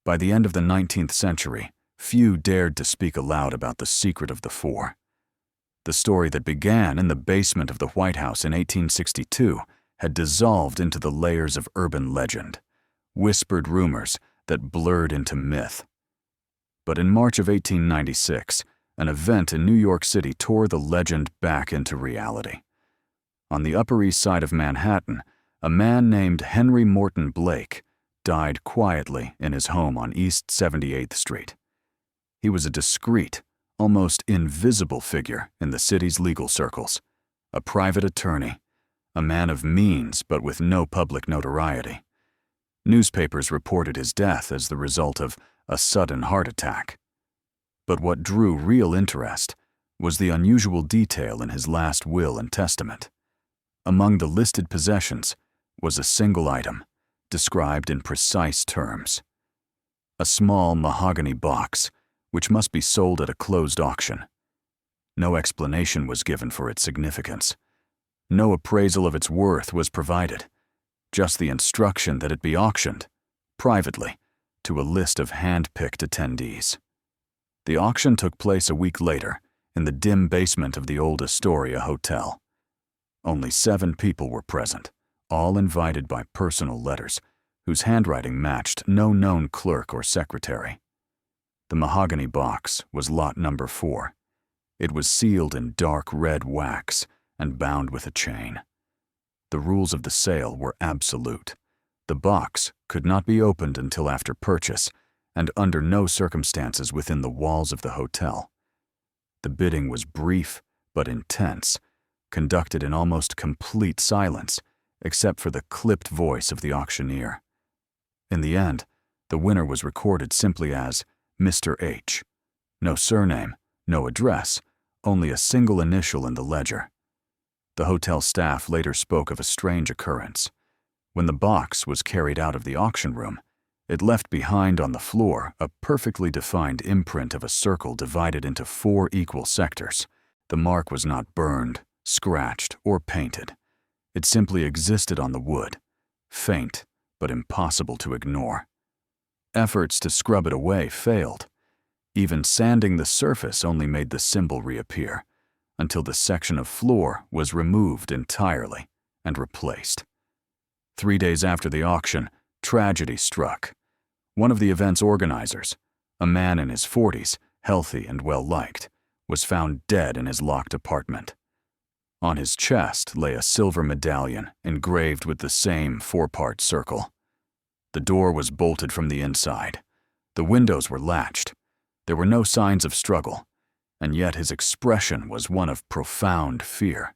By the end of the 19th century, few dared to speak aloud about the secret of the four. The story that began in the basement of the White House in 1862 had dissolved into the layers of urban legend, whispered rumors that blurred into myth. But in March of 1896, an event in New York City tore the legend back into reality. On the Upper East Side of Manhattan, a man named Henry Morton Blake died quietly in his home on East 78th Street. He was a discreet, almost invisible figure in the city's legal circles, a private attorney, a man of means but with no public notoriety. Newspapers reported his death as the result of a sudden heart attack. But what drew real interest was the unusual detail in his last will and testament. Among the listed possessions was a single item, described in precise terms. A small mahogany box, which must be sold at a closed auction. No explanation was given for its significance. No appraisal of its worth was provided, just the instruction that it be auctioned, privately, to a list of hand-picked attendees. The auction took place a week later in the dim basement of the old Astoria Hotel. Only 7 people were present, all invited by personal letters, whose handwriting matched no known clerk or secretary. The mahogany box was lot number 4. It was sealed in dark red wax and bound with a chain. The rules of the sale were absolute. The box could not be opened until after purchase, and under no circumstances within the walls of the hotel. The bidding was brief but intense, conducted in almost complete silence, except for the clipped voice of the auctioneer. In the end, the winner was recorded simply as Mr. H. No surname, no address, only a single initial in the ledger. The hotel staff later spoke of a strange occurrence. When the box was carried out of the auction room, it left behind on the floor a perfectly defined imprint of a circle divided into 4 equal sectors. The mark was not burned, scratched, or painted. It simply existed on the wood, faint but impossible to ignore. Efforts to scrub it away failed. Even sanding the surface only made the symbol reappear, until the section of floor was removed entirely and replaced. 3 days after the auction, tragedy struck. One of the event's organizers, a man in his 40s, healthy and well-liked, was found dead in his locked apartment. On his chest lay a silver medallion engraved with the same 4-part circle. The door was bolted from the inside. The windows were latched. There were no signs of struggle, and yet his expression was one of profound fear,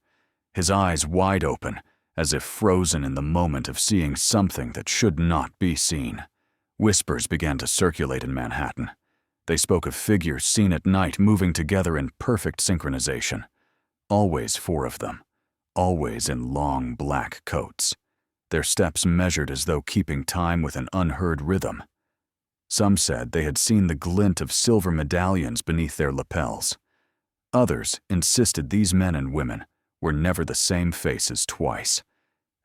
his eyes wide open, as if frozen in the moment of seeing something that should not be seen. Whispers began to circulate in Manhattan. They spoke of figures seen at night moving together in perfect synchronization. Always 4 of them, always in long black coats. Their steps measured as though keeping time with an unheard rhythm. Some said they had seen the glint of silver medallions beneath their lapels. Others insisted these men and women were never the same faces twice,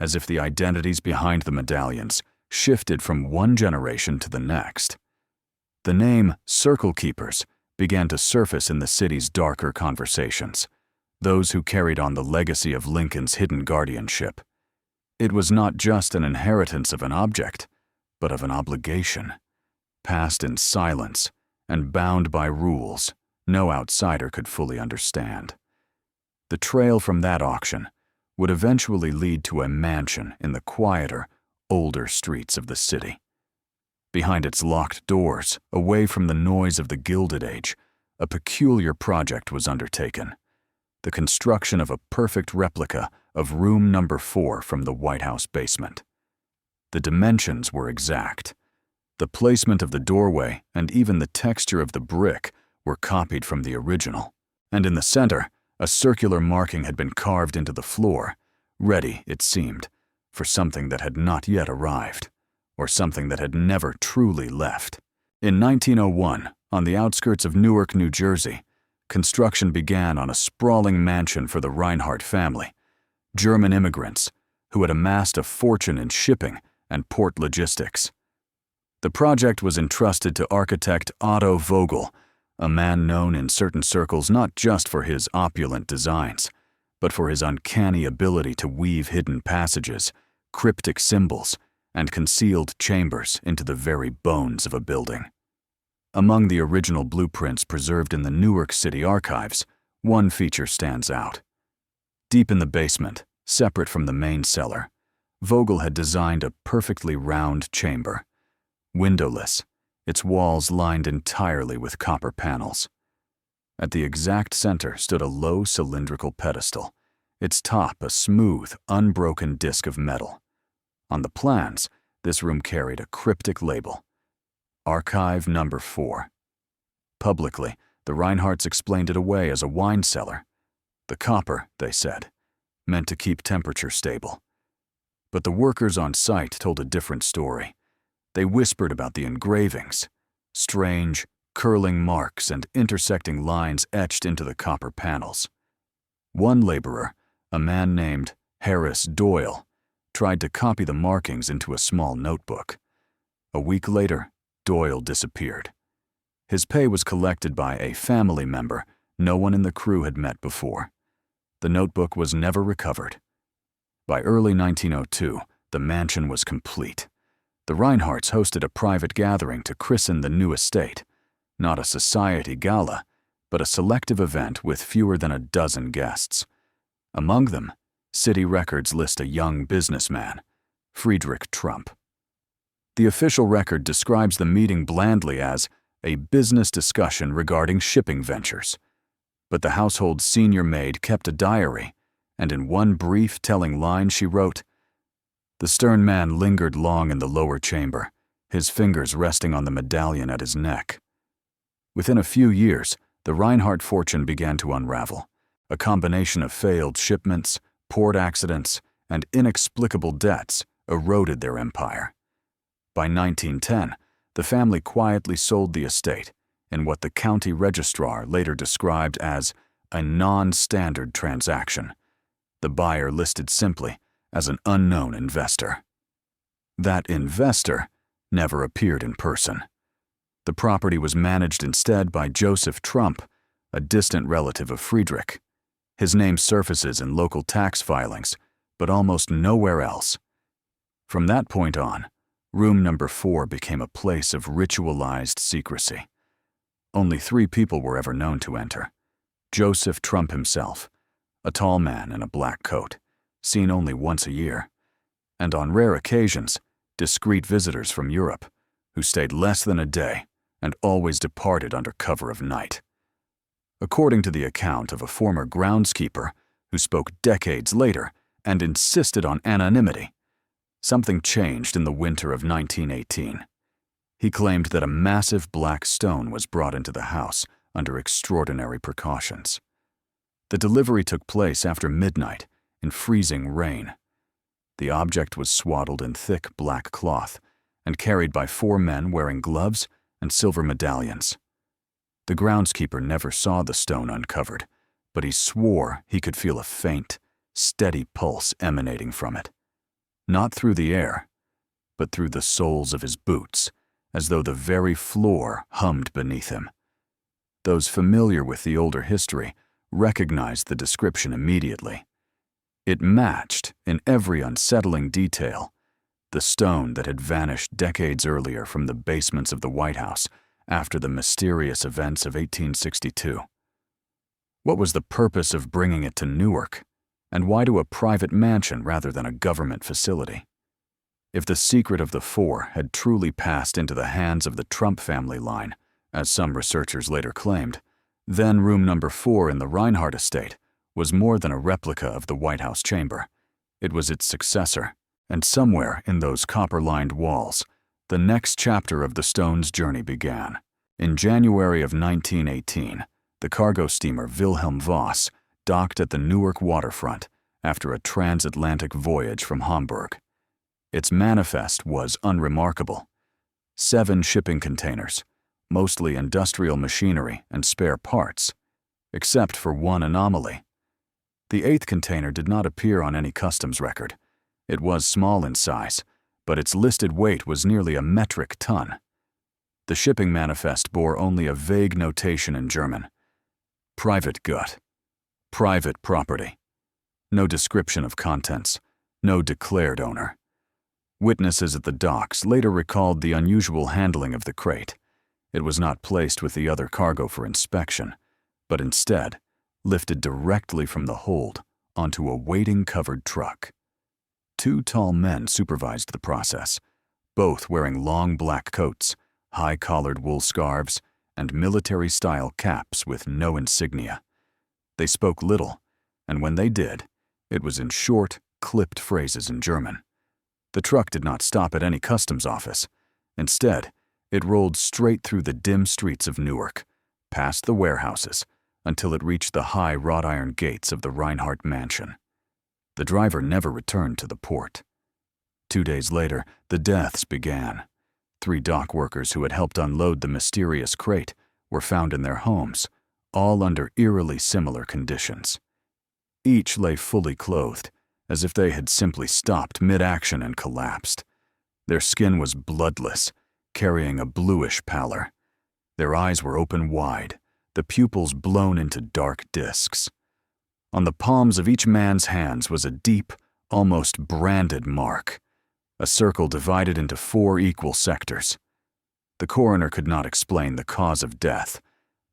as if the identities behind the medallions shifted from one generation to the next. The name Circle Keepers began to surface in the city's darker conversations, those who carried on the legacy of Lincoln's hidden guardianship. It was not just an inheritance of an object, but of an obligation, passed in silence and bound by rules no outsider could fully understand. The trail from that auction would eventually lead to a mansion in the quieter, older streets of the city. Behind its locked doors, away from the noise of the Gilded Age, a peculiar project was undertaken: the construction of a perfect replica of room number 4 from the White House basement. The dimensions were exact. The placement of the doorway and even the texture of the brick were copied from the original, and in the center, a circular marking had been carved into the floor, ready, it seemed, for something that had not yet arrived, or something that had never truly left. In 1901, on the outskirts of Newark, New Jersey, construction began on a sprawling mansion for the Reinhardt family, German immigrants who had amassed a fortune in shipping and port logistics. The project was entrusted to architect Otto Vogel, a man known in certain circles not just for his opulent designs, but for his uncanny ability to weave hidden passages, cryptic symbols, and concealed chambers into the very bones of a building. Among the original blueprints preserved in the Newark City archives, one feature stands out. Deep in the basement, separate from the main cellar, Vogel had designed a perfectly round chamber. Windowless, its walls lined entirely with copper panels. At the exact center stood a low cylindrical pedestal, its top a smooth, unbroken disc of metal. On the plans, this room carried a cryptic label: Archive Number 4. Publicly, the Reinhardts explained it away as a wine cellar. The copper, they said, meant to keep temperature stable. But the workers on site told a different story. They whispered about the engravings, strange, curling marks and intersecting lines etched into the copper panels. One laborer, a man named Harris Doyle, tried to copy the markings into a small notebook. A week later, Doyle disappeared. His pay was collected by a family member no one in the crew had met before. The notebook was never recovered. By early 1902, the mansion was complete. The Reinhardts hosted a private gathering to christen the new estate, not a society gala, but a selective event with fewer than a dozen guests. Among them, city records list a young businessman, Friedrich Trump. The official record describes the meeting blandly as a business discussion regarding shipping ventures. But the household's senior maid kept a diary, and in one brief, telling line she wrote, "The stern man lingered long in the lower chamber, his fingers resting on the medallion at his neck." Within a few years, the Reinhardt fortune began to unravel. A combination of failed shipments, port accidents, and inexplicable debts eroded their empire. By 1910, the family quietly sold the estate in what the county registrar later described as a non-standard transaction. The buyer listed simply as an unknown investor. That investor never appeared in person. The property was managed instead by Joseph Trump, a distant relative of Friedrich. His name surfaces in local tax filings, but almost nowhere else. From that point on, room number 4 became a place of ritualized secrecy. Only 3 people were ever known to enter: Joseph Trump himself, a tall man in a black coat, seen only once a year, and on rare occasions, discreet visitors from Europe, who stayed less than a day and always departed under cover of night. According to the account of a former groundskeeper who spoke decades later and insisted on anonymity, something changed in the winter of 1918. He claimed that a massive black stone was brought into the house under extraordinary precautions. The delivery took place after midnight in freezing rain. The object was swaddled in thick black cloth and carried by 4 men wearing gloves and silver medallions. The groundskeeper never saw the stone uncovered, but he swore he could feel a faint, steady pulse emanating from it. Not through the air, but through the soles of his boots, as though the very floor hummed beneath him. Those familiar with the older history recognized the description immediately. It matched, in every unsettling detail, the stone that had vanished decades earlier from the basements of the White House after the mysterious events of 1862. What was the purpose of bringing it to Newark, and why to a private mansion rather than a government facility? If the secret of the 4 had truly passed into the hands of the Trump family line, as some researchers later claimed, then room number 4 in the Reinhardt estate was more than a replica of the White House chamber. It was its successor, and somewhere in those copper-lined walls, the next chapter of the stone's journey began. In January of 1918, the cargo steamer Wilhelm Voss docked at the Newark waterfront after a transatlantic voyage from Hamburg. Its manifest was unremarkable: 7 shipping containers, mostly industrial machinery and spare parts, except for one anomaly. The 8th container did not appear on any customs record. It was small in size, but its listed weight was nearly a metric ton. The shipping manifest bore only a vague notation in German: private gut, private property. No description of contents, no declared owner. Witnesses at the docks later recalled the unusual handling of the crate. It was not placed with the other cargo for inspection, but instead lifted directly from the hold onto a waiting covered truck. 2 tall men supervised the process, both wearing long black coats, high-collared wool scarves, and military-style caps with no insignia. They spoke little, and when they did, it was in short, clipped phrases in German. The truck did not stop at any customs office. Instead, it rolled straight through the dim streets of Newark, past the warehouses, until it reached the high wrought iron gates of the Reinhardt mansion. The driver never returned to the port. 2 days later, the deaths began. 3 dock workers who had helped unload the mysterious crate were found in their homes, all under eerily similar conditions. Each lay fully clothed, as if they had simply stopped mid-action and collapsed. Their skin was bloodless, carrying a bluish pallor. Their eyes were open wide, the pupils blown into dark discs. On the palms of each man's hands was a deep, almost branded mark, a circle divided into 4 equal sectors. The coroner could not explain the cause of death.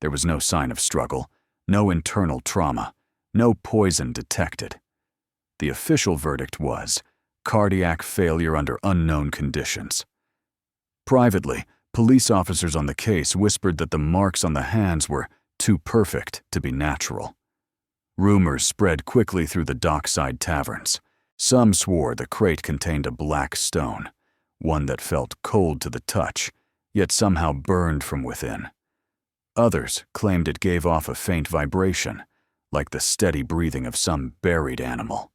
There was no sign of struggle, no internal trauma, no poison detected. The official verdict was cardiac failure under unknown conditions. Privately, police officers on the case whispered that the marks on the hands were too perfect to be natural. Rumors spread quickly through the dockside taverns. Some swore the crate contained a black stone, one that felt cold to the touch, yet somehow burned from within. Others claimed it gave off a faint vibration, like the steady breathing of some buried animal.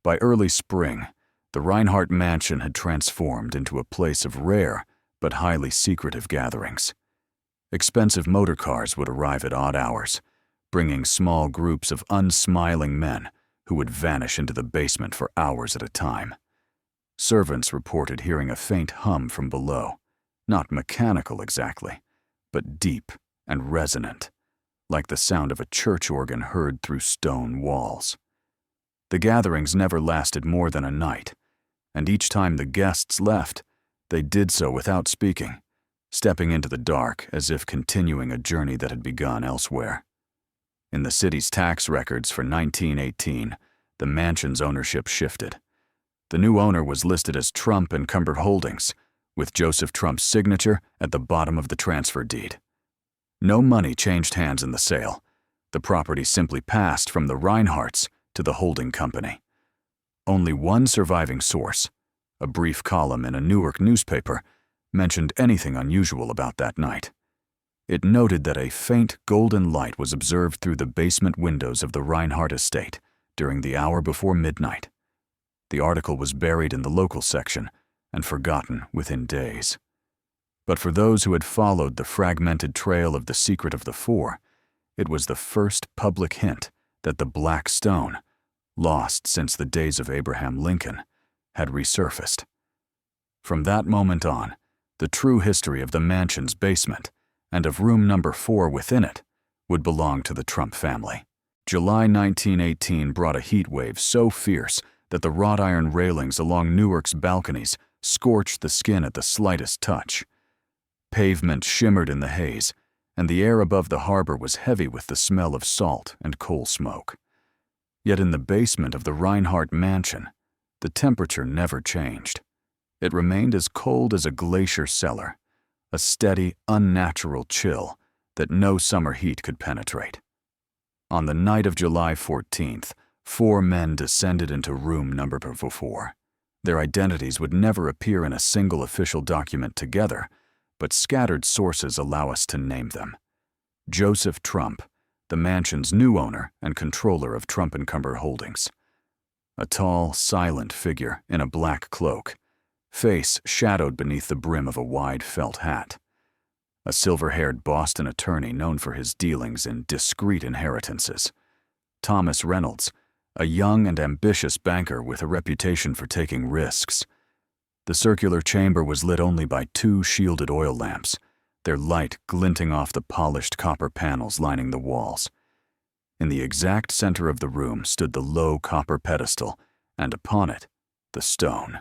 By early spring, the Reinhardt mansion had transformed into a place of rare but highly secretive gatherings. Expensive motor cars would arrive at odd hours, bringing small groups of unsmiling men who would vanish into the basement for hours at a time. Servants reported hearing a faint hum from below, not mechanical exactly, but deep and resonant, like the sound of a church organ heard through stone walls. The gatherings never lasted more than a night, and each time the guests left, they did so without speaking, stepping into the dark as if continuing a journey that had begun elsewhere. In the city's tax records for 1918, the mansion's ownership shifted. The new owner was listed as Trump Encumbered Holdings, with Joseph Trump's signature at the bottom of the transfer deed. No money changed hands in the sale. The property simply passed from the Reinhardts to the holding company. Only one surviving source, a brief column in a Newark newspaper, mentioned anything unusual about that night. It noted that a faint golden light was observed through the basement windows of the Reinhardt estate during the hour before midnight. The article was buried in the local section and forgotten within days. But for those who had followed the fragmented trail of the secret of the 4, it was the first public hint that the black stone, lost since the days of Abraham Lincoln, had resurfaced. From that moment on, the true history of the mansion's basement and of room number 4 within it would belong to the Trump family. July 1918 brought a heat wave so fierce that the wrought iron railings along Newark's balconies scorched the skin at the slightest touch. Pavement shimmered in the haze, and the air above the harbor was heavy with the smell of salt and coal smoke. Yet in the basement of the Reinhardt mansion, the temperature never changed. It remained as cold as a glacier cellar, a steady, unnatural chill that no summer heat could penetrate. On the night of July 14th, 4 men descended into room number 4. Their identities would never appear in a single official document together, but scattered sources allow us to name them. Joseph Trump, the mansion's new owner and controller of Trump Encumbered Holdings. A tall, silent figure in a black cloak, face shadowed beneath the brim of a wide felt hat. A silver-haired Boston attorney known for his dealings in discreet inheritances. Thomas Reynolds, a young and ambitious banker with a reputation for taking risks. The circular chamber was lit only by 2 shielded oil lamps, their light glinting off the polished copper panels lining the walls. In the exact center of the room stood the low copper pedestal, and upon it, the stone.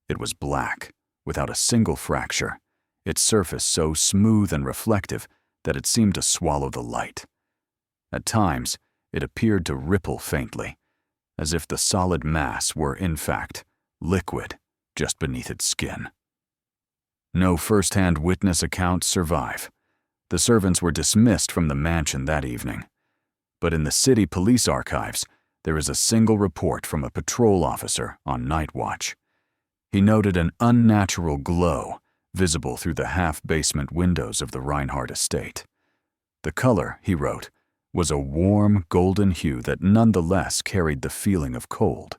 It was black, without a single fracture, its surface so smooth and reflective that it seemed to swallow the light. At times, it appeared to ripple faintly, as if the solid mass were, in fact, liquid just beneath its skin. No first-hand witness accounts survive. The servants were dismissed from the mansion that evening. But in the city police archives, there is a single report from a patrol officer on night watch. He noted an unnatural glow visible through the half-basement windows of the Reinhardt estate. The color, he wrote, was a warm golden hue that nonetheless carried the feeling of cold.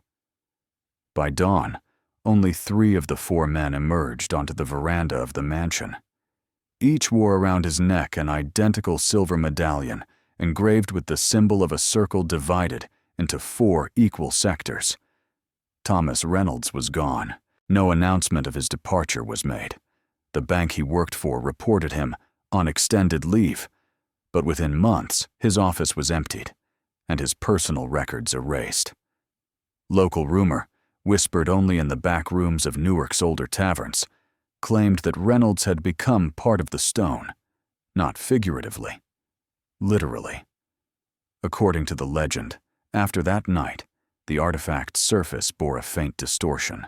By dawn, only 3 of the 4 men emerged onto the veranda of the mansion. Each wore around his neck an identical silver medallion engraved with the symbol of a circle divided into 4 equal sectors. Thomas Reynolds was gone. No announcement of his departure was made. The bank he worked for reported him on extended leave, but within months his office was emptied and his personal records erased. Local rumor, whispered only in the back rooms of Newark's older taverns, claimed that Reynolds had become part of the stone, not figuratively, literally. According to the legend, after that night, the artifact's surface bore a faint distortion,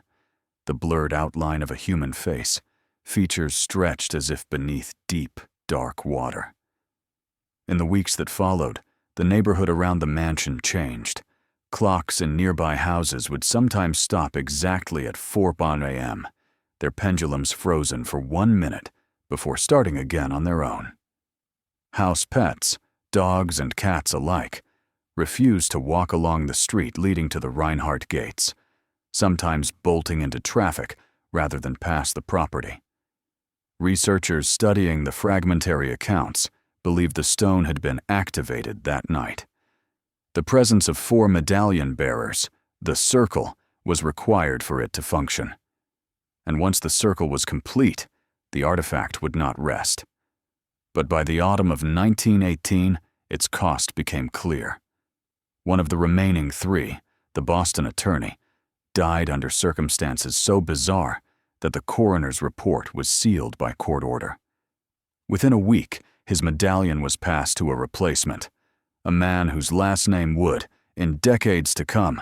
the blurred outline of a human face, features stretched as if beneath deep, dark water. In the weeks that followed, the neighborhood around the mansion changed. Clocks in nearby houses would sometimes stop exactly at 4 a.m., their pendulums frozen for 1 minute before starting again on their own. House pets, dogs and cats alike, refused to walk along the street leading to the Reinhardt gates, sometimes bolting into traffic rather than pass the property. Researchers studying the fragmentary accounts believed the stone had been activated that night. The presence of 4 medallion bearers, the circle, was required for it to function. And once the circle was complete, the artifact would not rest. But by the autumn of 1918, its cost became clear. One of the remaining 3, the Boston attorney, died under circumstances so bizarre that the coroner's report was sealed by court order. Within a week, his medallion was passed to a replacement, a man whose last name would, in decades to come,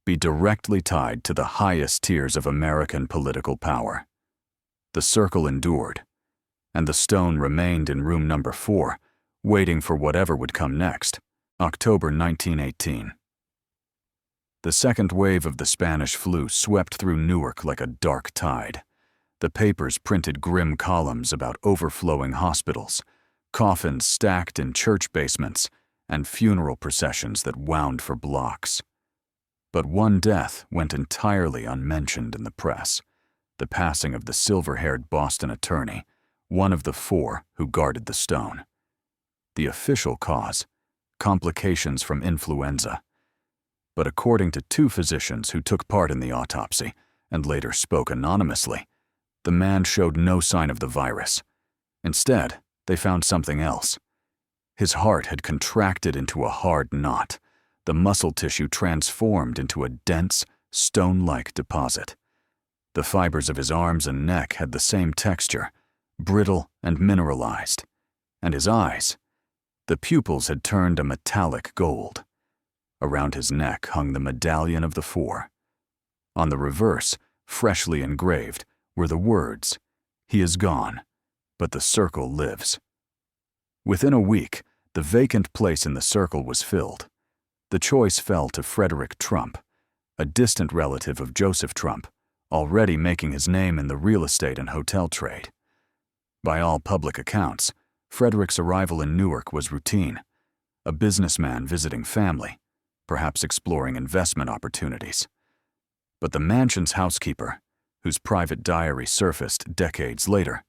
be directly tied to the highest tiers of American political power. The circle endured, and the stone remained in room number 4, waiting for whatever would come next, October 1918. The second wave of the Spanish flu swept through Newark like a dark tide. The papers printed grim columns about overflowing hospitals, coffins stacked in church basements, and funeral processions that wound for blocks. But one death went entirely unmentioned in the press, the passing of the silver-haired Boston attorney, one of the 4 who guarded the stone. The official cause: complications from influenza. But according to 2 physicians who took part in the autopsy and later spoke anonymously, the man showed no sign of the virus. Instead, they found something else. His heart had contracted into a hard knot, the muscle tissue transformed into a dense, stone-like deposit. The fibers of his arms and neck had the same texture, brittle and mineralized. And his eyes, the pupils had turned a metallic gold. Around his neck hung the medallion of the 4. On the reverse, freshly engraved, were the words, "He is gone, but the circle lives." Within a week, the vacant place in the circle was filled. The choice fell to Frederick Trump, a distant relative of Joseph Trump, already making his name in the real estate and hotel trade. By all public accounts, Frederick's arrival in Newark was routine, a businessman visiting family, perhaps exploring investment opportunities. But the mansion's housekeeper, whose private diary surfaced decades later,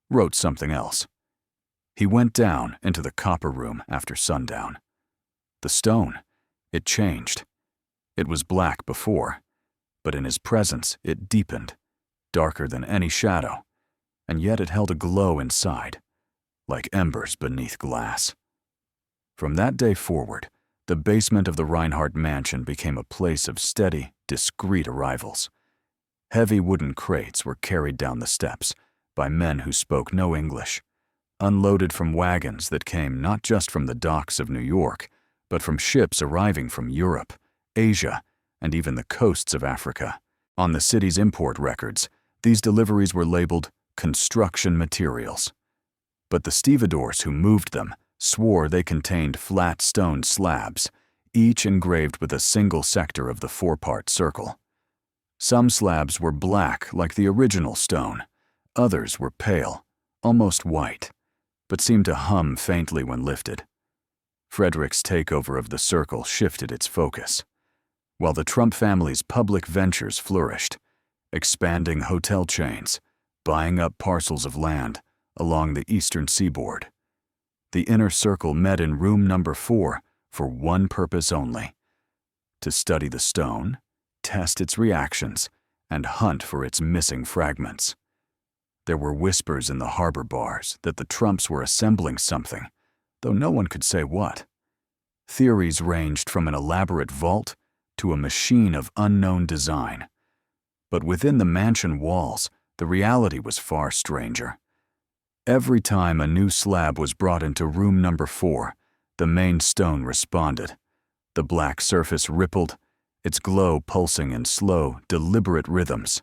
wrote something else. He went down into the copper room after sundown. The stone, it changed. It was black before, but in his presence it deepened, darker than any shadow, and yet it held a glow inside, like embers beneath glass. From that day forward, the basement of the Reinhardt mansion became a place of steady, discreet arrivals. Heavy wooden crates were carried down the steps by men who spoke no English, unloaded from wagons that came not just from the docks of New York, but from ships arriving from Europe, Asia, and even the coasts of Africa. On the city's import records, these deliveries were labeled construction materials. But the stevedores who moved them swore they contained flat stone slabs, each engraved with a single sector of the four-part circle. Some slabs were black like the original stone, others were pale, almost white, but seemed to hum faintly when lifted. Frederick's takeover of the circle shifted its focus. While the Trump family's public ventures flourished, expanding hotel chains, buying up parcels of land along the eastern seaboard, the inner circle met in room number 4 for one purpose only: to study the stone, test its reactions, and hunt for its missing fragments. There were whispers in the harbor bars that the Trumps were assembling something, though no one could say what. Theories ranged from an elaborate vault to a machine of unknown design. But within the mansion walls, the reality was far stranger. Every time a new slab was brought into room number 4, the main stone responded. The black surface rippled, its glow pulsing in slow, deliberate rhythms.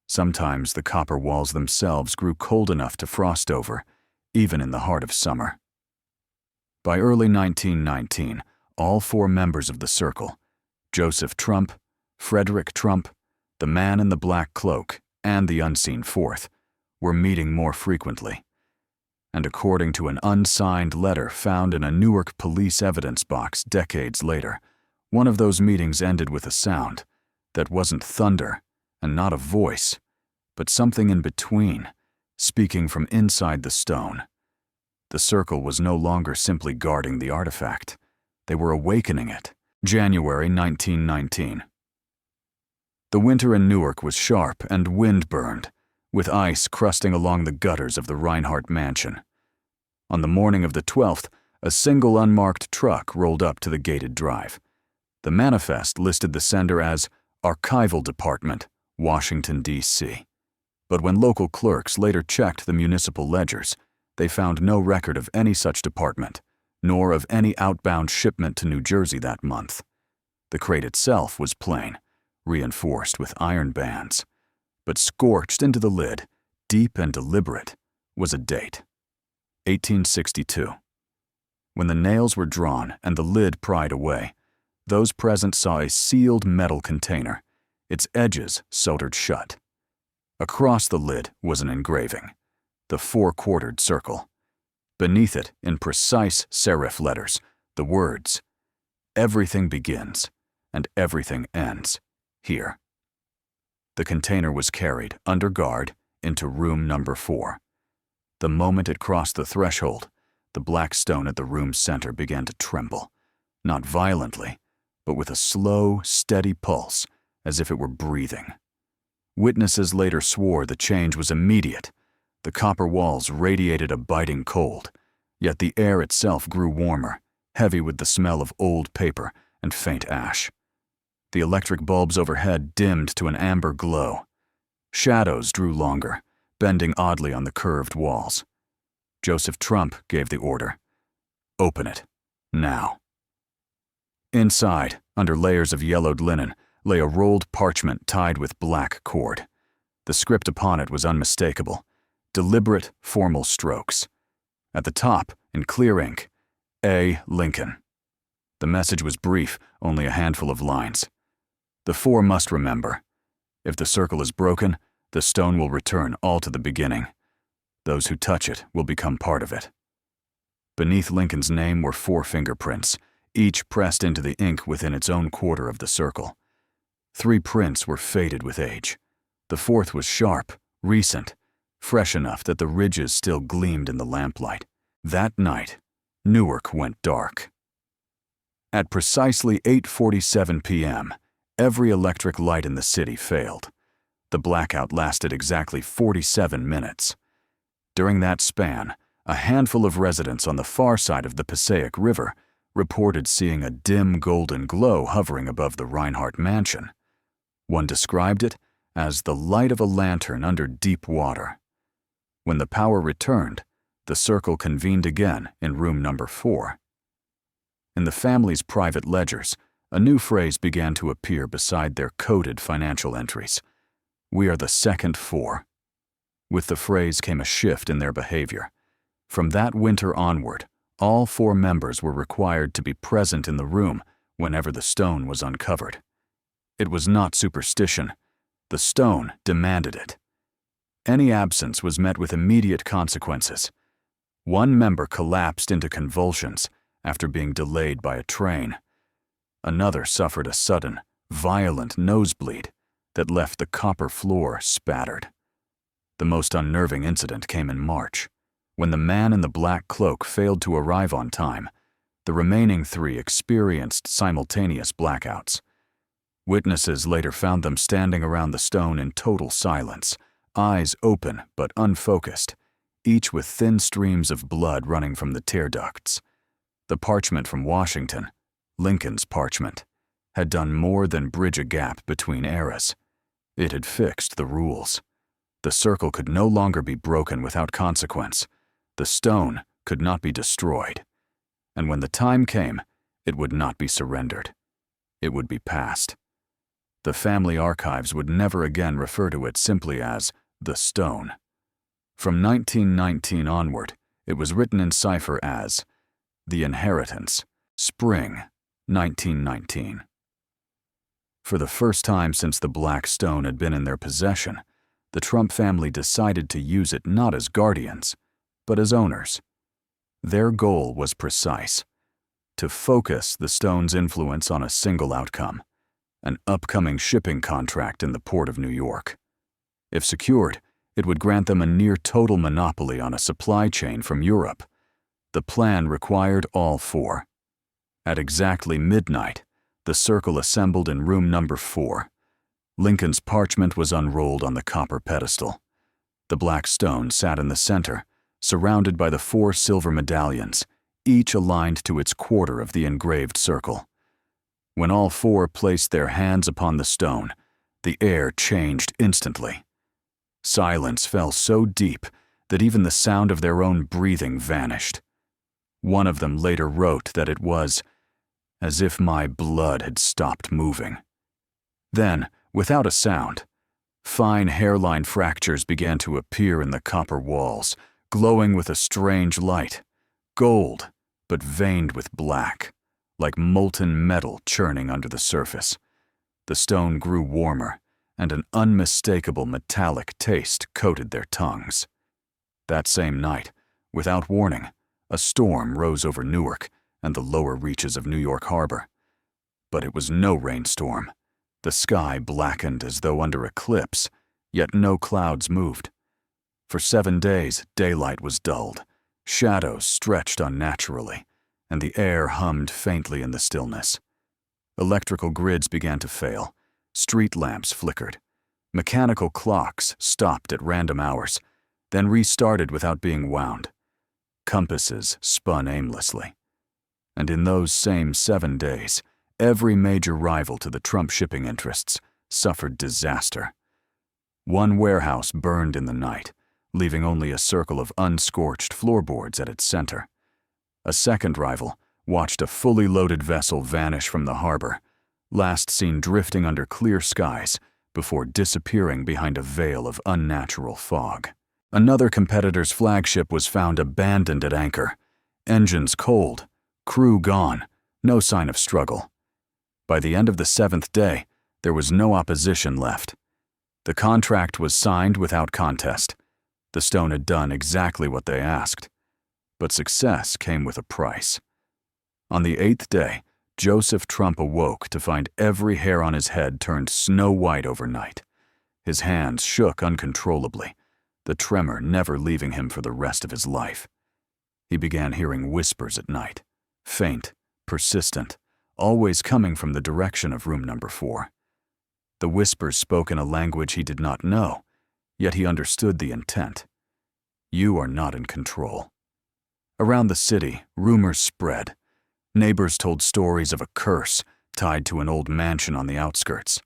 Sometimes the copper walls themselves grew cold enough to frost over, even in the heart of summer. By early 1919, all 4 members of the circle, Joseph Trump, Frederick Trump, the man in the black cloak, and the unseen fourth, were meeting more frequently. And according to an unsigned letter found in a Newark police evidence box decades later, one of those meetings ended with a sound that wasn't thunder and not a voice, but something in between, speaking from inside the stone. The circle was no longer simply guarding the artifact. They were awakening it. January 1919. The winter in Newark was sharp and wind-burned, with ice crusting along the gutters of the Reinhardt mansion. On the morning of the 12th, a single unmarked truck rolled up to the gated drive. The manifest listed the sender as Archival Department, Washington, D.C. But when local clerks later checked the municipal ledgers, they found no record of any such department, nor of any outbound shipment to New Jersey that month. The crate itself was plain, reinforced with iron bands, but scorched into the lid, deep and deliberate, was a date: 1862. When the nails were drawn and the lid pried away, those present saw a sealed metal container, its edges soldered shut. Across the lid was an engraving, the 4-quartered circle. Beneath it, in precise serif letters, the words, "Everything begins and everything ends here." The container was carried, under guard, into room number 4. The moment it crossed the threshold, the black stone at the room's center began to tremble, not violently, but with a slow, steady pulse, as if it were breathing. Witnesses later swore the change was immediate. The copper walls radiated a biting cold, yet the air itself grew warmer, heavy with the smell of old paper and faint ash. The electric bulbs overhead dimmed to an amber glow. Shadows drew longer, bending oddly on the curved walls. Joseph Trump gave the order. "Open it, now." Inside, under layers of yellowed linen, lay a rolled parchment tied with black cord. The script upon it was unmistakable, deliberate, formal strokes. At the top, in clear ink, A. Lincoln. The message was brief, only a handful of lines. The 4 must remember. If the circle is broken, the stone will return all to the beginning. Those who touch it will become part of it. Beneath Lincoln's name were 4 fingerprints, each pressed into the ink within its own quarter of the circle. 3 prints were faded with age. The 4th was sharp, recent, fresh enough that the ridges still gleamed in the lamplight. That night, Newark went dark. At precisely 8:47 p.m., every electric light in the city failed. The blackout lasted exactly 47 minutes. During that span, a handful of residents on the far side of the Passaic River reported seeing a dim golden glow hovering above the Reinhardt mansion. One described it as the light of a lantern under deep water. When the power returned, the circle convened again in room number 4. In the family's private ledgers, a new phrase began to appear beside their coded financial entries. "We are the second 4." With the phrase came a shift in their behavior. From that winter onward, all 4 members were required to be present in the room whenever the stone was uncovered. It was not superstition. The stone demanded it. Any absence was met with immediate consequences. One member collapsed into convulsions after being delayed by a train. Another suffered a sudden, violent nosebleed that left the copper floor spattered. The most unnerving incident came in March. When the man in the black cloak failed to arrive on time, the remaining 3 experienced simultaneous blackouts. Witnesses later found them standing around the stone in total silence, eyes open but unfocused, each with thin streams of blood running from the tear ducts. The parchment from Washington, Lincoln's parchment, had done more than bridge a gap between eras. It had fixed the rules. The circle could no longer be broken without consequence. The stone could not be destroyed. And when the time came, it would not be surrendered. It would be passed. The family archives would never again refer to it simply as the stone. From 1919 onward, it was written in cipher as The Inheritance, Spring, 1919. For the first time since the black stone had been in their possession, the Trump family decided to use it not as guardians, but as owners. Their goal was precise: to focus the stone's influence on a single outcome, an upcoming shipping contract in the port of New York. If secured, it would grant them a near-total monopoly on a supply chain from Europe. The plan required all 4. At exactly midnight, the circle assembled in room number 4. Lincoln's parchment was unrolled on the copper pedestal. The black stone sat in the center, surrounded by the 4 silver medallions, each aligned to its quarter of the engraved circle. When all 4 placed their hands upon the stone, the air changed instantly. Silence fell so deep that even the sound of their own breathing vanished. One of them later wrote that it was as if my blood had stopped moving. Then, without a sound, fine hairline fractures began to appear in the copper walls, glowing with a strange light, gold, but veined with black, like molten metal churning under the surface. The stone grew warmer, and an unmistakable metallic taste coated their tongues. That same night, without warning, a storm rose over Newark and the lower reaches of New York Harbor. But it was no rainstorm. The sky blackened as though under eclipse, yet no clouds moved. For 7 days, daylight was dulled, shadows stretched unnaturally, and the air hummed faintly in the stillness. Electrical grids began to fail, street lamps flickered, mechanical clocks stopped at random hours, then restarted without being wound. Compasses spun aimlessly. And in those same 7 days, every major rival to the Trump shipping interests suffered disaster. One warehouse burned in the night, leaving only a circle of unscorched floorboards at its center. A second rival watched a fully loaded vessel vanish from the harbor, last seen drifting under clear skies before disappearing behind a veil of unnatural fog. Another competitor's flagship was found abandoned at anchor, engines cold, crew gone, no sign of struggle. By the end of the 7th day, there was no opposition left. The contract was signed without contest. The stone had done exactly what they asked. But success came with a price. On the 8th day, Joseph Trump awoke to find every hair on his head turned snow white overnight. His hands shook uncontrollably, the tremor never leaving him for the rest of his life. He began hearing whispers at night, faint, persistent, always coming from the direction of room number 4. The whispers spoke in a language he did not know, yet he understood the intent. You are not in control. Around the city, rumors spread. Neighbors told stories of a curse tied to an old mansion on the outskirts.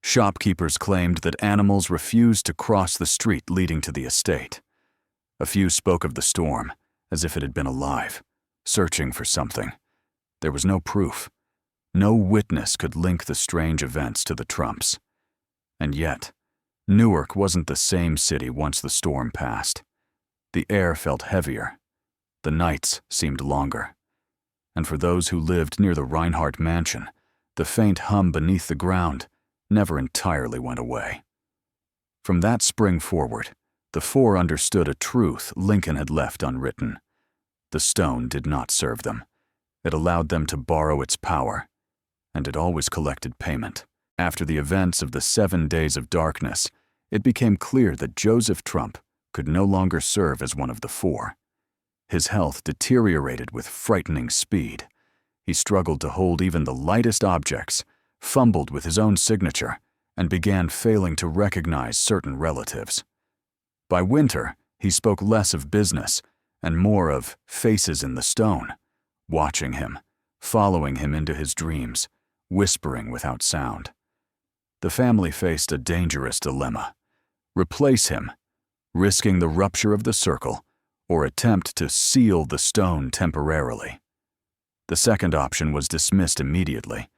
Shopkeepers claimed that animals refused to cross the street leading to the estate. A few spoke of the storm as if it had been alive, searching for something. There was no proof. No witness could link the strange events to the Trumps. And yet, Newark wasn't the same city once the storm passed. The air felt heavier. The nights seemed longer. And for those who lived near the Reinhardt mansion, the faint hum beneath the ground never entirely went away. From that spring forward, the four understood a truth Lincoln had left unwritten. The stone did not serve them. It allowed them to borrow its power, and it always collected payment. After the events of the 7 days of darkness, it became clear that Joseph Trump could no longer serve as one of the four. His health deteriorated with frightening speed. He struggled to hold even the lightest objects, fumbled with his own signature, and began failing to recognize certain relatives. By winter, he spoke less of business and more of faces in the stone, watching him, following him into his dreams, whispering without sound. The family faced a dangerous dilemma: replace him, risking the rupture of the circle, or attempt to seal the stone temporarily. The second option was dismissed immediately.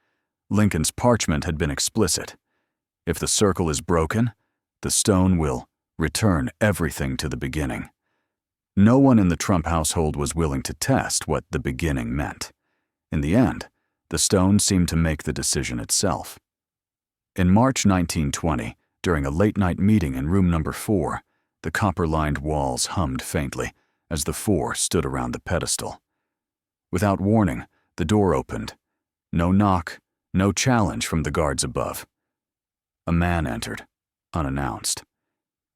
Lincoln's parchment had been explicit. If the circle is broken, the stone will return everything to the beginning. No one in the Trump household was willing to test what the beginning meant. In the end, the stone seemed to make the decision itself. In March 1920, during a late-night meeting in room number 4, the copper-lined walls hummed faintly as the four stood around the pedestal. Without warning, the door opened. No knock, no challenge from the guards above. A man entered, unannounced.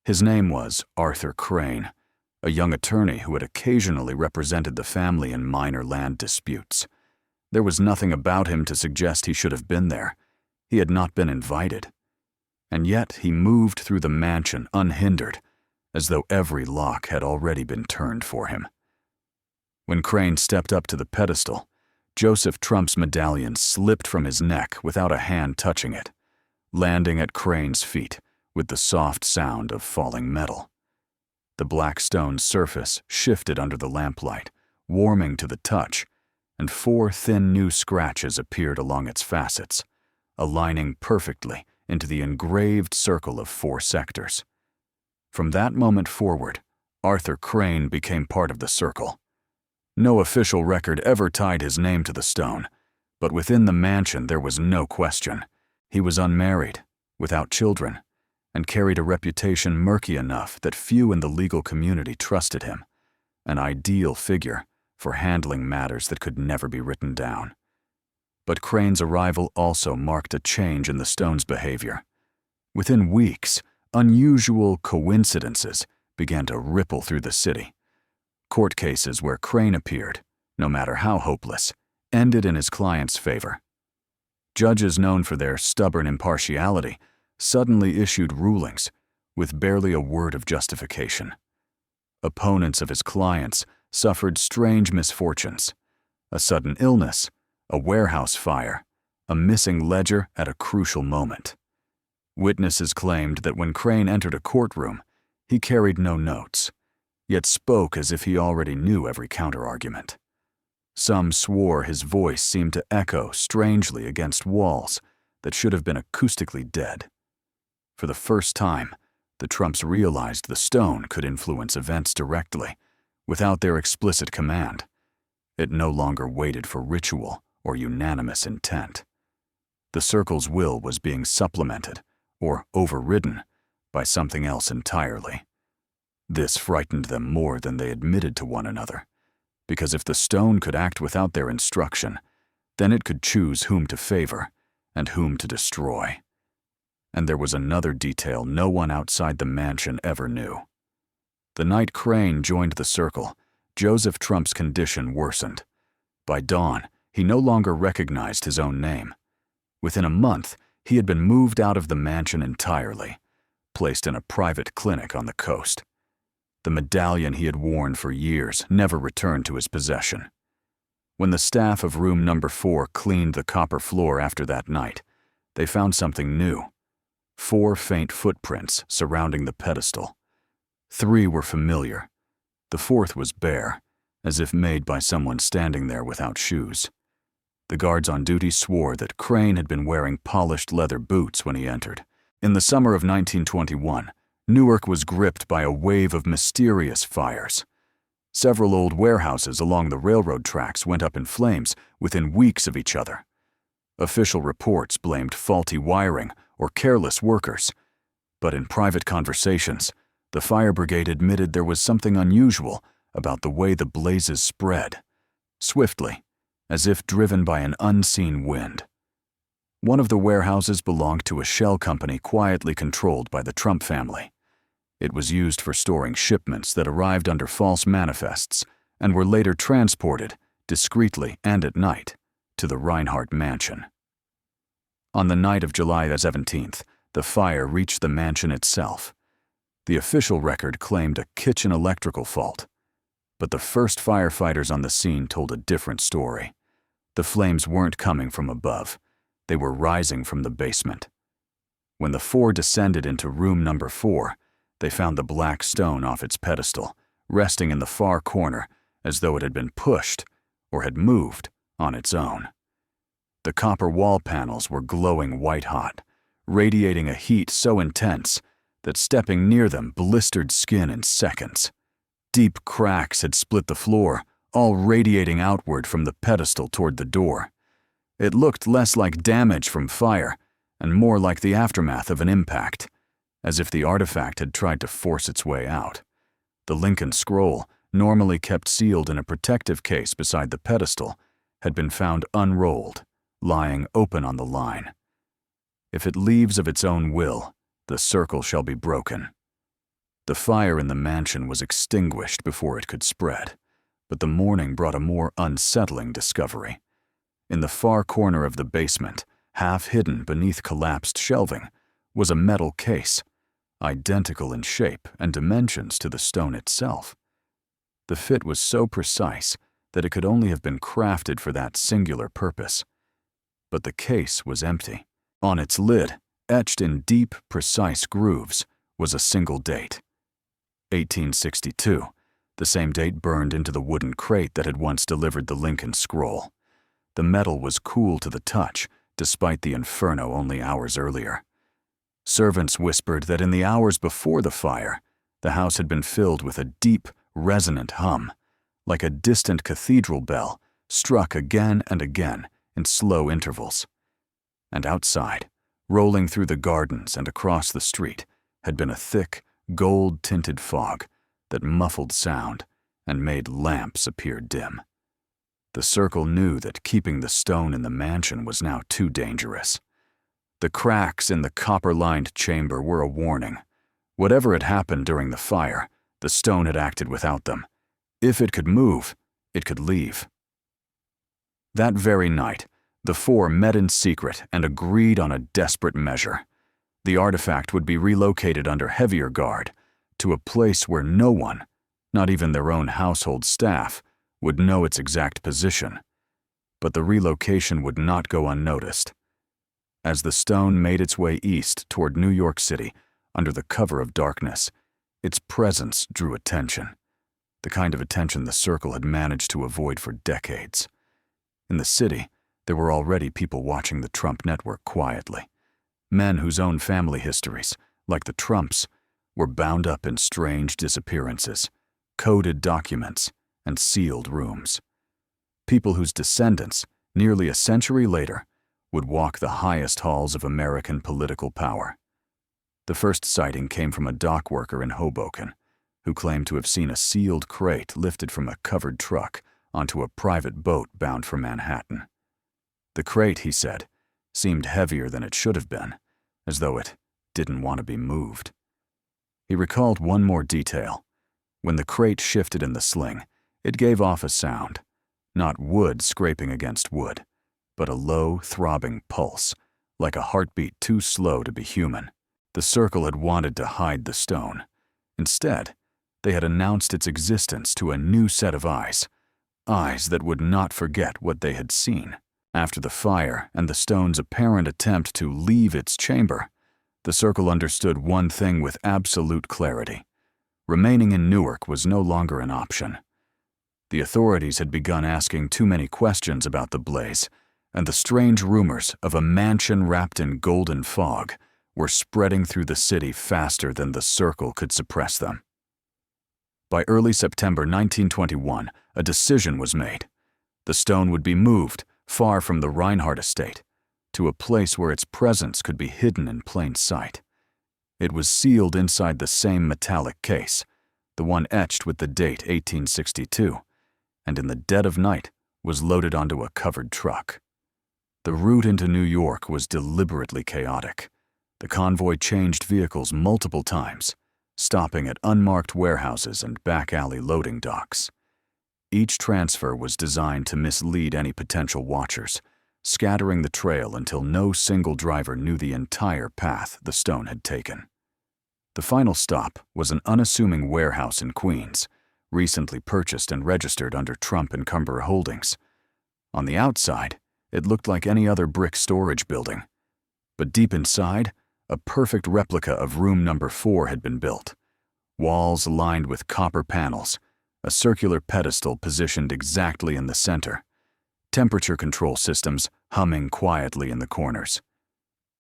His name was Arthur Crane, a young attorney who had occasionally represented the family in minor land disputes. There was nothing about him to suggest he should have been there. He had not been invited. And yet he moved through the mansion unhindered, as though every lock had already been turned for him. When Crane stepped up to the pedestal, Joseph Trump's medallion slipped from his neck without a hand touching it, landing at Crane's feet with the soft sound of falling metal. The black stone surface shifted under the lamplight, warming to the touch, and 4 thin new scratches appeared along its facets, aligning perfectly into the engraved circle of 4 sectors. From that moment forward, Arthur Crane became part of the circle. No official record ever tied his name to the stone, but within the mansion there was no question. He was unmarried, without children, and carried a reputation murky enough that few in the legal community trusted him, an ideal figure for handling matters that could never be written down. But Crane's arrival also marked a change in the stone's behavior. Within weeks, unusual coincidences began to ripple through the city. Court cases where Crane appeared, no matter how hopeless, ended in his client's favor. Judges known for their stubborn impartiality suddenly issued rulings with barely a word of justification. Opponents of his clients suffered strange misfortunes: a sudden illness, a warehouse fire, a missing ledger at a crucial moment. Witnesses claimed that when Crane entered a courtroom, he carried no notes, yet spoke as if he already knew every counterargument. Some swore his voice seemed to echo strangely against walls that should have been acoustically dead. For the first time, the Trumps realized the stone could influence events directly, without their explicit command. It no longer waited for ritual or unanimous intent. The circle's will was being supplemented, or overridden, by something else entirely. This frightened them more than they admitted to one another, because if the stone could act without their instruction, then it could choose whom to favor and whom to destroy. And there was another detail no one outside the mansion ever knew. The night Crane joined the circle, Joseph Trump's condition worsened. By dawn, he no longer recognized his own name. Within a month, He had been moved out of the mansion entirely, placed in a private clinic on the coast. The medallion he had worn for years never returned to his possession. When the staff of room number 4 cleaned the copper floor after that night, they found something new. 4 faint footprints surrounding the pedestal. 3 were familiar. The 4th was bare, as if made by someone standing there without shoes. The guards on duty swore that Crane had been wearing polished leather boots when he entered. In the summer of 1921, Newark was gripped by a wave of mysterious fires. Several old warehouses along the railroad tracks went up in flames within weeks of each other. Official reports blamed faulty wiring or careless workers, but in private conversations, the fire brigade admitted there was something unusual about the way the blazes spread, swiftly, as if driven by an unseen wind. One of the warehouses belonged to a shell company quietly controlled by the Trump family. It was used for storing shipments that arrived under false manifests and were later transported, discreetly and at night, to the Reinhardt mansion. On the night of July 17th, the fire reached the mansion itself. The official record claimed a kitchen electrical fault, but the first firefighters on the scene told a different story. The flames weren't coming from above. They were rising from the basement. When the 4 descended into room number 4, they found the black stone off its pedestal, resting in the far corner as though it had been pushed or had moved on its own. The copper wall panels were glowing white-hot, radiating a heat so intense that stepping near them blistered skin in seconds. Deep cracks had split the floor, all radiating outward from the pedestal toward the door. It looked less like damage from fire and more like the aftermath of an impact, as if the artifact had tried to force its way out. The Lincoln scroll, normally kept sealed in a protective case beside the pedestal, had been found unrolled, lying open on the line. If it leaves of its own will, the circle shall be broken. The fire in the mansion was extinguished before it could spread, but the morning brought a more unsettling discovery. In the far corner of the basement, half hidden beneath collapsed shelving, was a metal case, identical in shape and dimensions to the stone itself. The fit was so precise that it could only have been crafted for that singular purpose. But the case was empty. On its lid, etched in deep, precise grooves, was a single date. 1862, the same date burned into the wooden crate that had once delivered the Lincoln scroll. The metal was cool to the touch, despite the inferno only hours earlier. Servants whispered that in the hours before the fire, the house had been filled with a deep, resonant hum, like a distant cathedral bell struck again and again in slow intervals. And outside, rolling through the gardens and across the street, had been a thick, gold-tinted fog that muffled sound and made lamps appear dim. The circle knew that keeping the stone in the mansion was now too dangerous. The cracks in the copper-lined chamber were a warning. Whatever had happened during the fire, the stone had acted without them. If it could move, it could leave. That very night, the 4 met in secret and agreed on a desperate measure. The artifact would be relocated under heavier guard to a place where no one, not even their own household staff, would know its exact position. But the relocation would not go unnoticed. As the stone made its way east toward New York City under the cover of darkness, its presence drew attention, the kind of attention the circle had managed to avoid for decades. In the city, there were already people watching the Trump network quietly, men whose own family histories, like the Trumps, were bound up in strange disappearances, coded documents, and sealed rooms. People whose descendants, nearly a century later, would walk the highest halls of American political power. The first sighting came from a dock worker in Hoboken, who claimed to have seen a sealed crate lifted from a covered truck onto a private boat bound for Manhattan. The crate, he said, seemed heavier than it should have been, as though it didn't want to be moved. He recalled one more detail. When the crate shifted in the sling, it gave off a sound, not wood scraping against wood, but a low, throbbing pulse, like a heartbeat too slow to be human. The circle had wanted to hide the stone. Instead, they had announced its existence to a new set of eyes that would not forget what they had seen. After the fire and the stone's apparent attempt to leave its chamber, the circle understood one thing with absolute clarity. Remaining in Newark was no longer an option. The authorities had begun asking too many questions about the blaze, and the strange rumors of a mansion wrapped in golden fog were spreading through the city faster than the circle could suppress them. By early September 1921, a decision was made. The stone would be moved far from the Reinhardt estate, to a place where its presence could be hidden in plain sight. It was sealed inside the same metallic case, the one etched with the date 1862, and in the dead of night was loaded onto a covered truck. The route into New York was deliberately chaotic. The convoy changed vehicles multiple times, stopping at unmarked warehouses and back alley loading docks. Each transfer was designed to mislead any potential watchers, scattering the trail until no single driver knew the entire path the stone had taken. The final stop was an unassuming warehouse in Queens, recently purchased and registered under Trump and Cumber Holdings. On the outside, it looked like any other brick storage building, but deep inside, a perfect replica of room number 4 had been built. Walls lined with copper panels, a circular pedestal positioned exactly in the center, temperature control systems humming quietly in the corners.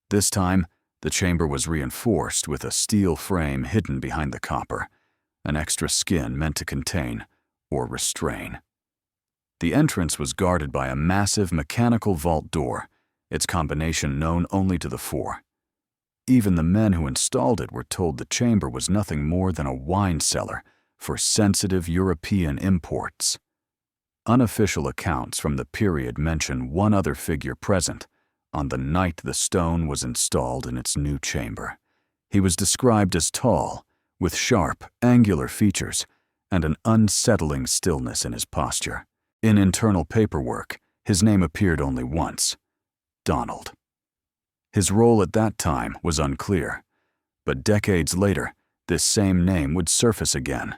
This time, the chamber was reinforced with a steel frame hidden behind the copper, an extra skin meant to contain or restrain. The entrance was guarded by a massive mechanical vault door, its combination known only to the 4. Even the men who installed it were told the chamber was nothing more than a wine cellar for sensitive European imports. Unofficial accounts from the period mention one other figure present on the night the stone was installed in its new chamber. He was described as tall, with sharp, angular features, and an unsettling stillness in his posture. In internal paperwork, his name appeared only once: Donald. His role at that time was unclear, but decades later, this same name would surface again,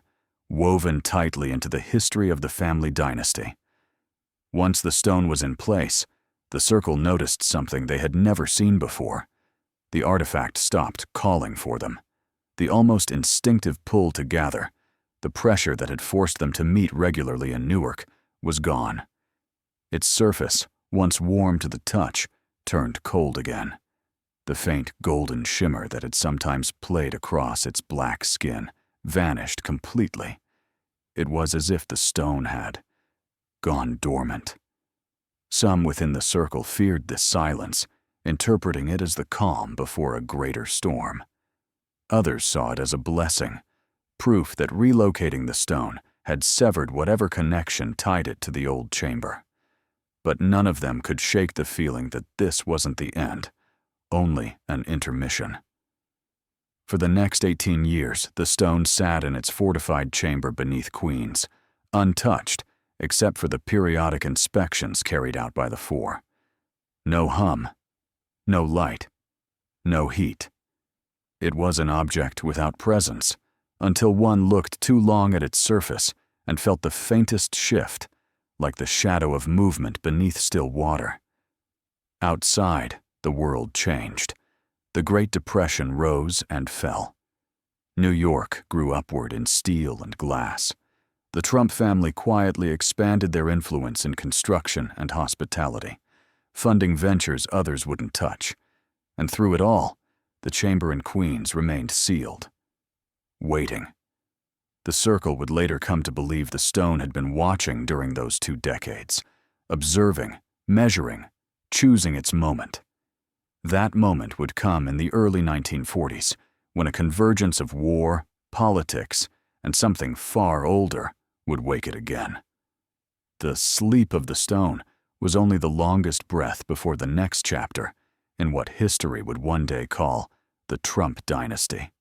woven tightly into the history of the family dynasty. Once the stone was in place, the circle noticed something they had never seen before. The artifact stopped calling for them. The almost instinctive pull to gather, the pressure that had forced them to meet regularly in Newark, was gone. Its surface, once warm to the touch, turned cold again. The faint golden shimmer that had sometimes played across its black skin vanished completely. It was as if the stone had gone dormant. Some within the circle feared this silence, interpreting it as the calm before a greater storm. Others saw it as a blessing, proof that relocating the stone had severed whatever connection tied it to the old chamber. But none of them could shake the feeling that this wasn't the end, only an intermission. For the next 18 years, the stone sat in its fortified chamber beneath Queens, untouched except for the periodic inspections carried out by the 4. No hum, no light, no heat. It was an object without presence, until one looked too long at its surface and felt the faintest shift, like the shadow of movement beneath still water. Outside, the world changed. The Great Depression rose and fell. New York grew upward in steel and glass. The Trump family quietly expanded their influence in construction and hospitality, funding ventures others wouldn't touch. And through it all, the chamber in Queens remained sealed, waiting. The circle would later come to believe the stone had been watching during those 2 decades, observing, measuring, choosing its moment. That moment would come in the early 1940s, when a convergence of war, politics, and something far older would wake it again. The sleep of the stone was only the longest breath before the next chapter in what history would one day call the Trump Dynasty.